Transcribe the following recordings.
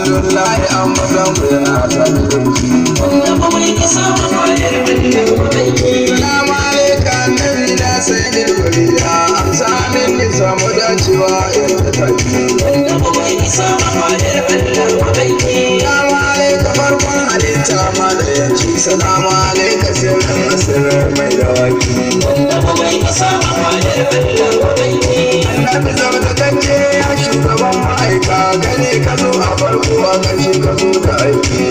Abdullahi an mazan ku yana sami dauki. Wanda bai isa ba fadar Allah mabaiki. Salamu alaika annabi na sayyidul waliya. Amsa min ni samu dacewa in ta taki. Wanda bai isa ba fadar Allah mabaiki. Salamu alaika farkon halitta ma da yanci. Salamu alaika sirrin asirar mai dawaki. Wanda bai isa ba fadar Allah mabaiki. Annabi zartatacce ya shugaban ma'aika. Gane ka zo a farko a ƙarshe ka zo da aiki.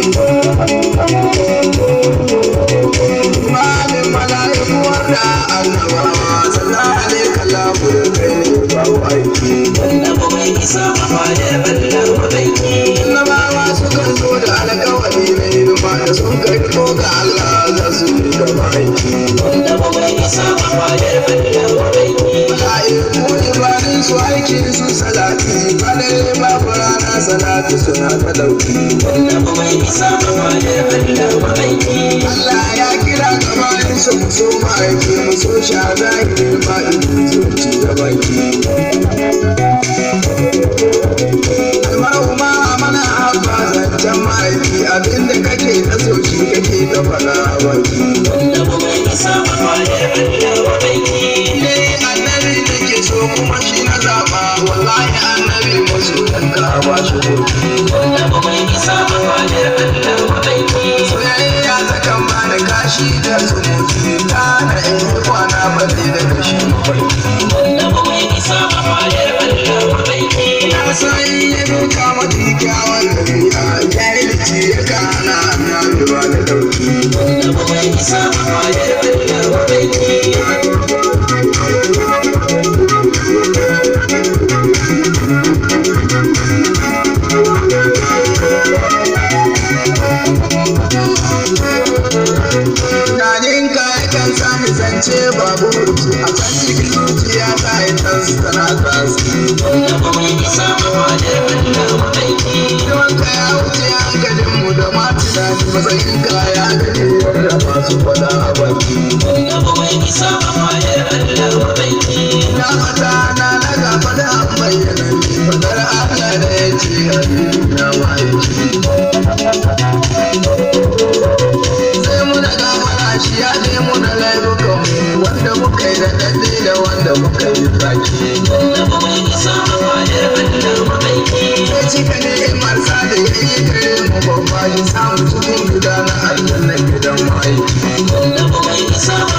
Imamin mala'iku wanda annabawa. Sallallahu alaihi kallafu da kai ne babu aiki. Wanda bai isa ba fadar Allah mabaiki. Annabawa sukan zo da alƙawari na hidima da sun karɓo ga Allah za su yi gaba aiki. Wanda bai isa ba fadar Allah mabaiki. Mala'iku ibadun su aiki su salati. Badare babu rana salati suna ta ɗauki. Wanda bai isa ba fadar Allah mabaiki. Allah ya kira gabanin su mu so ma'aiki mu so sha zahiri ma'aiki zuci da baki. Almaru ma mana abba zancen ma'aiki abinda kake ta so shi kake ta faɗa a baki. Wanda bai isa ba fadar Allah mabaiki. Ne annabi nake so kuma shi na zaɓa wallahi annabi maso dan ka ba shi gobe. Wanda bai isa ba fadar Allah mabaiki. Soyayya ta kan bani kashi da zumunci ta da in yi kwana balle da kashi mafarki. Wanda bai isa ba fadar Allah mabaiki. Ina son yi duka mafi kyawun ɗabi'a jahilci ya kana annabi ba da ɗauki. Wanda bai isa ba fadar Allah mabaiki. Tunaninka yakan sami zance babu hutu a can cikin zuciya ta yi tas tana tas. Wanda bai isa ba fadar Allah mabaiki. Yawanka ya wuce hankalinmu da ma tunani matsayinka ya gani wanda masu faɗa a baki. Wanda bai isa ba fadar Allah mabaiki. Na fata na daga faɗa an bayyana ni faɗar Allah da ya ce hadisi na ma'aiki. Sai muna gafara shi ya ne muna laifukan wanda muka yi da ɗaɗɗe da wanda muka yi tsaki. Wanda bai isa ba fadar Allah mabaiki. Sai cika ni'imar sa da ya yi gare mu babba shi samu cikin gida na aljanna gidan ma'aiki. Wanda bai isa ba